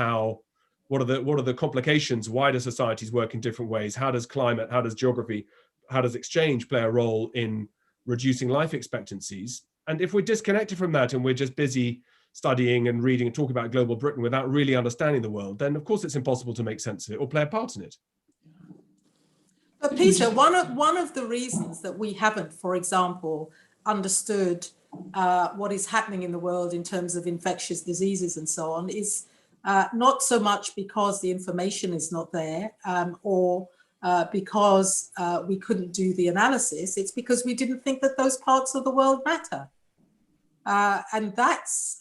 what are the complications, why do societies work in different ways? How does climate, how does geography, how does exchange play a role in reducing life expectancies? And if we're disconnected from that and we're just busy studying and reading and talking about global Britain without really understanding the world, then of course it's impossible to make sense of it or play a part in it. But Peter, one of the reasons that we haven't, for example, understood what is happening in the world in terms of infectious diseases and so on is not so much because the information is not there or because we couldn't do the analysis. It's because we didn't think that those parts of the world matter. And that's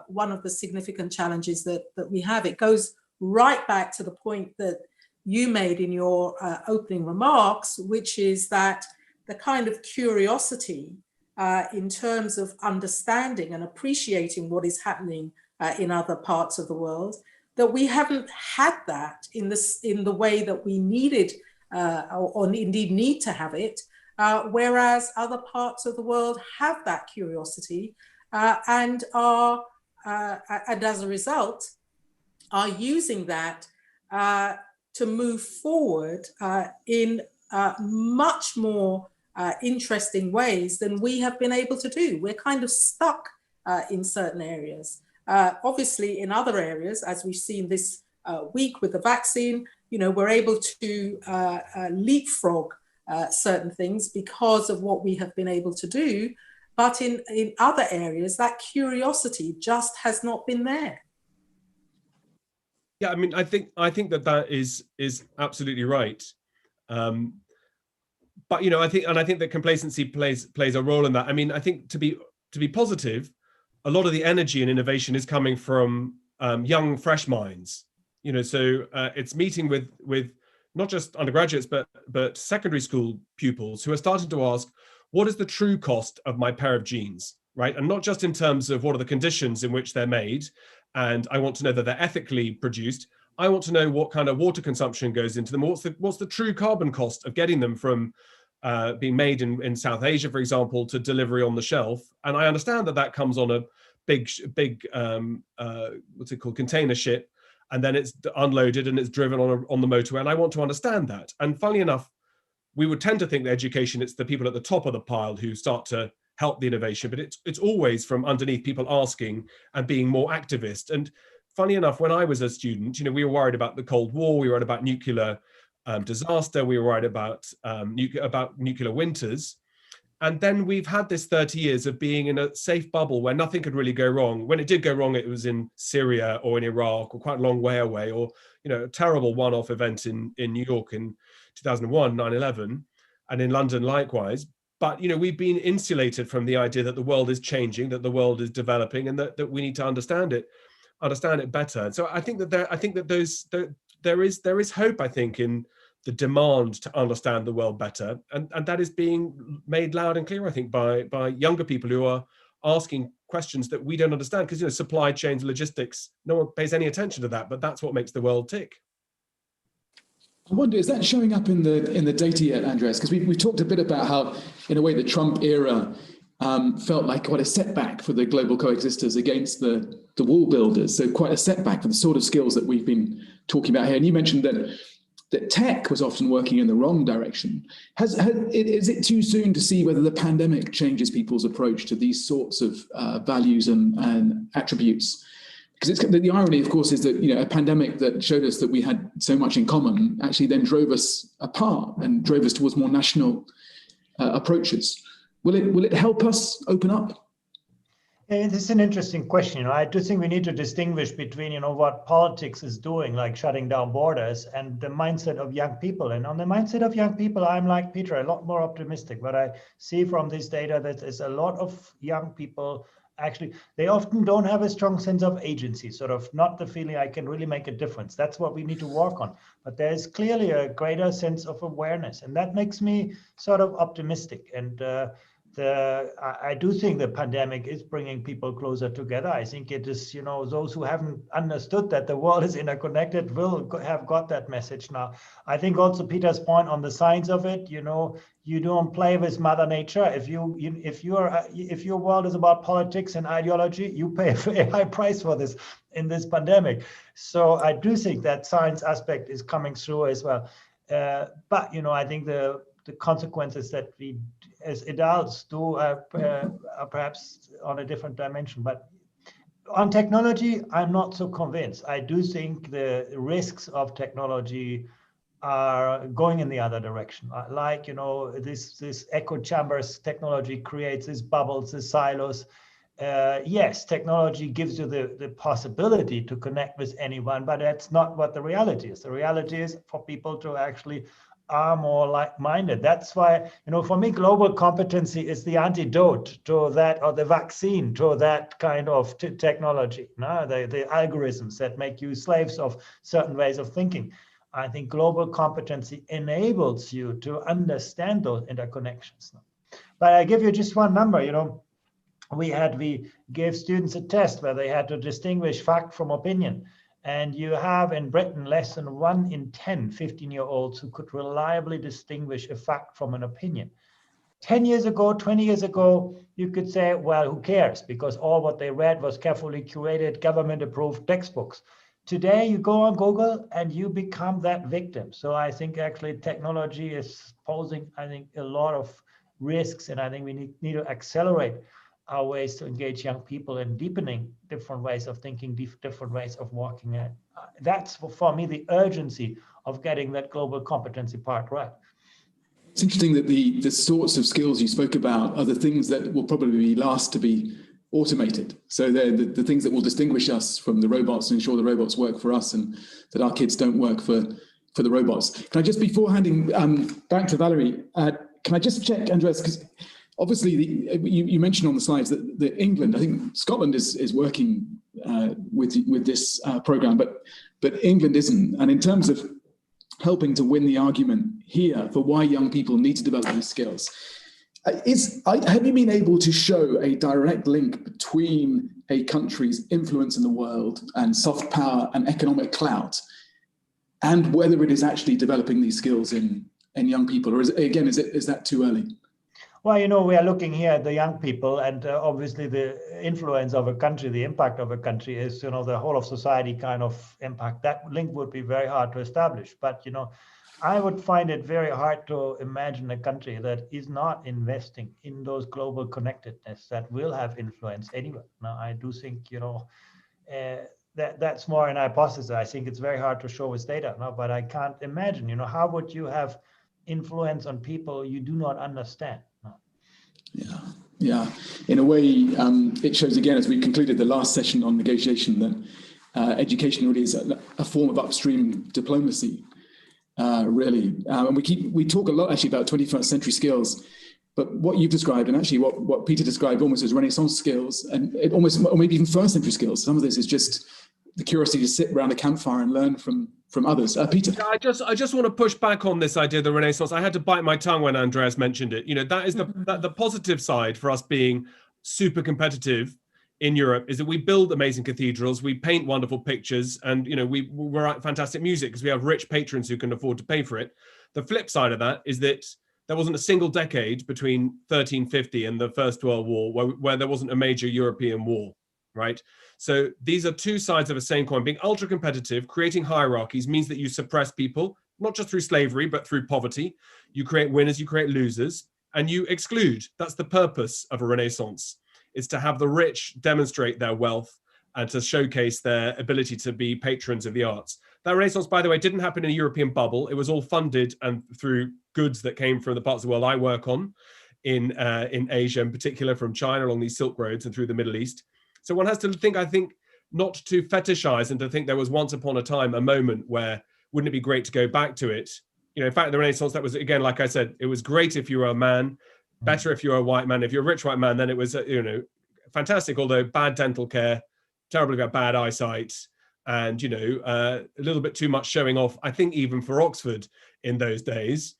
one of the significant challenges that we have. It goes right back to the point that you made in your opening remarks, which is that the kind of curiosity in terms of understanding and appreciating what is happening in other parts of the world, that we haven't had that in the way that we needed or indeed need to have it, whereas other parts of the world have that curiosity and as a result are using that to move forward in much more interesting ways than we have been able to do. We're kind of stuck in certain areas. Obviously, in other areas, as we've seen this week with the vaccine, we're able to leapfrog certain things because of what we have been able to do. But in other areas, that curiosity just has not been there. Yeah, I mean, I think that is absolutely right. But I think that complacency plays a role in that. I mean, I think to be positive, a lot of the energy and innovation is coming from young, fresh minds. So it's meeting with not just undergraduates but secondary school pupils who are starting to ask, what is the true cost of my pair of jeans, right? And not just in terms of what are the conditions in which they're made, and I want to know that they're ethically produced. I want to know what kind of water consumption goes into them. What's the true carbon cost of getting them from being made in South Asia, for example, to delivery on the shelf? And I understand that comes on a big what's it called, container ship, and then it's unloaded and it's driven on the motorway. And I want to understand that. And funnily enough, we would tend to think that education, it's the people at the top of the pile who start to help the innovation, but it's always from underneath, people asking and being more activist. And funny enough, when I was a student, we were worried about the Cold War, we were worried about nuclear disaster, we were worried about nuclear winters. And then we've had this 30 years of being in a safe bubble where nothing could really go wrong. When it did go wrong, it was in Syria or in Iraq or quite a long way away, or, you know, a terrible one-off event in New York in 2001, 9/11, and in London likewise. But, you know, we've been insulated from the idea that the world is changing, that the world is developing, and that we need to understand it better. So I think that there is hope, I think, in the demand to understand the world better, and that is being made loud and clear, I think, by younger people who are asking questions that we don't understand, because, you know, supply chains, logistics, no one pays any attention to that, but that's what makes the world tick. I wonder, is that showing up in the data yet, Andreas? Because we talked a bit about how, in a way, the Trump era felt like quite a setback for the global coexisters against the wall builders. So quite a setback for the sort of skills that we've been talking about here. And you mentioned that tech was often working in the wrong direction. Is it too soon to see whether the pandemic changes people's approach to these sorts of values and attributes? Because the irony, of course, is that, you know, a pandemic that showed us that we had so much in common actually then drove us apart and drove us towards more national approaches. Will it help us open up? This is an interesting question. You know, I do think we need to distinguish between, you know, what politics is doing, like shutting down borders, and the mindset of young people. And on the mindset of young people, I'm like Peter, a lot more optimistic. But I see from this data that there's a lot of young people, actually, they often don't have a strong sense of agency, sort of not the feeling I can really make a difference. That's what we need to work on. But there's clearly a greater sense of awareness, and that makes me sort of optimistic. And I do think the pandemic is bringing people closer together. I think it is, you know, those who haven't understood that the world is interconnected will have got that message now. I think also Peter's point on the science of it, you know, you don't play with Mother Nature. If your world is about politics and ideology, you pay a very high price for this in this pandemic. So I do think that science aspect is coming through as well. But, you know, I think the consequences that we as adults do are perhaps on a different dimension. But on technology, I'm not so convinced. I do think the risks of technology are going in the other direction. Like, you know, this echo chambers technology creates these bubbles, these silos. Yes, technology gives you the possibility to connect with anyone, but that's not what the reality is. The reality is for people to actually are more like-minded. That's why, you know, for me, global competency is the antidote to that, or the vaccine to that kind of technology. No? The algorithms that make you slaves of certain ways of thinking. I think global competency enables you to understand those interconnections. But I give you just one number. You know, we gave students a test where they had to distinguish fact from opinion. And you have in Britain less than 1 in 10 15-year-olds who could reliably distinguish a fact from an opinion. 10 years ago, 20 years ago, you could say, well, who cares? Because all what they read was carefully curated, government-approved textbooks. Today, you go on Google and you become that victim. So I think actually technology is posing, I think, a lot of risks. And I think we need to accelerate our ways to engage young people in deepening different ways of thinking, different ways of walking. That's for me the urgency of getting that global competency part right. It's interesting that the sorts of skills you spoke about are the things that will probably be last to be automated. So they're the things that will distinguish us from the robots and ensure the robots work for us and that our kids don't work for the robots. Can I just, before handing back to Valerie, can I just check, Andreas, because obviously, you mentioned on the slides that England, I think Scotland is working with this program, but England isn't. And in terms of helping to win the argument here for why young people need to develop these skills, have you been able to show a direct link between a country's influence in the world and soft power and economic clout, and whether it is actually developing these skills in young people, or is that too early? Well, you know, we are looking here at the young people, and obviously the influence of a country, the impact of a country is, you know, the whole of society kind of impact. That link would be very hard to establish. But, you know, I would find it very hard to imagine a country that is not investing in those global connectedness that will have influence anywhere. Now, I do think, you know, that's more an hypothesis. I think it's very hard to show with data, no? But I can't imagine, you know, how would you have influence on people you do not understand? No. Yeah. In a way, it shows again, as we concluded the last session on negotiation, that education really is a form of upstream diplomacy, really. And we talk a lot actually about 21st century skills, but what you've described, and actually what Peter described almost as Renaissance skills, and it almost, or maybe even first century skills. Some of this is just the curiosity to sit around a campfire and learn from others. Peter. I just want to push back on this idea of the Renaissance. I had to bite my tongue when Andreas mentioned it. That is the positive side for us being super competitive in Europe, is that we build amazing cathedrals, we paint wonderful pictures, and we write fantastic music because we have rich patrons who can afford to pay for it. The flip side of that is that there wasn't a single decade between 1350 and the First World War where there wasn't a major European war, right? So these are two sides of a same coin. Being ultra competitive, creating hierarchies means that you suppress people, not just through slavery, but through poverty. You create winners, you create losers, and you exclude. That's the purpose of a Renaissance, is to have the rich demonstrate their wealth and to showcase their ability to be patrons of the arts. That Renaissance, by the way, didn't happen in a European bubble. It was all funded and through goods that came from the parts of the world I work on, in Asia in particular, from China along these Silk Roads and through the Middle East. So one has to think, I think, not to fetishize and to think there was once upon a time a moment where wouldn't it be great to go back to it? In fact, the Renaissance, that was, again, like I said, it was great if you were a man, better if you were a white man. If you're a rich white man, then it was, fantastic, although bad dental care, terribly bad eyesight, and, a little bit too much showing off, I think, even for Oxford in those days.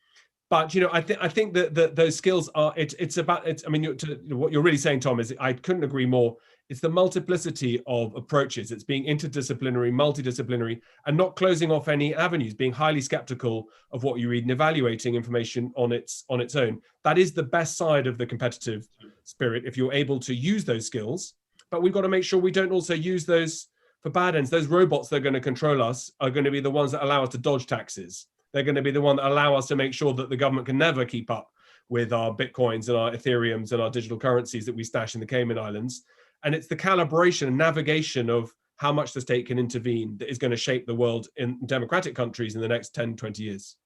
But, I think that those skills are, what you're really saying, Tom, is I couldn't agree more. It's the multiplicity of approaches. It's being interdisciplinary, multidisciplinary, and not closing off any avenues, being highly skeptical of what you read and evaluating information on its own. That is the best side of the competitive spirit, if you're able to use those skills. But we've got to make sure we don't also use those for bad ends. Those robots that are going to control us are going to be the ones that allow us to dodge taxes. They're going to be the one that allow us to make sure that the government can never keep up with our Bitcoins and our Ethereums and our digital currencies that we stash in the Cayman Islands. And it's the calibration and navigation of how much the state can intervene that is going to shape the world in democratic countries in the next 10, 20 years.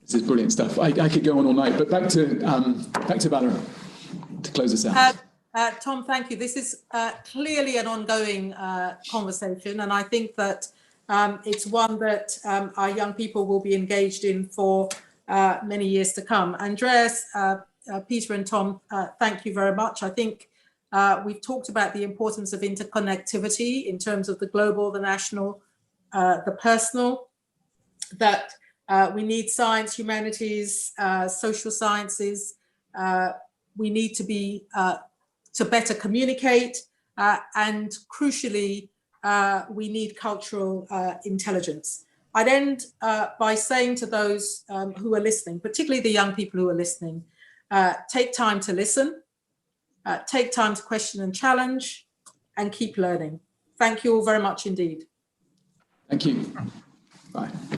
This is brilliant stuff. I could go on all night, but back to Valerie to close us out. Tom, thank you. This is clearly an ongoing conversation, and I think that it's one that our young people will be engaged in for many years to come. Andreas, Peter and Tom, thank you very much. I think we've talked about the importance of interconnectivity in terms of the global, the national, the personal, that we need science, humanities, social sciences. We need to be to better communicate, and crucially, we need cultural intelligence. I'd end by saying to those who are listening, particularly the young people who are listening, take time to listen, take time to question and challenge, and keep learning. Thank you all very much indeed. Thank you. Bye.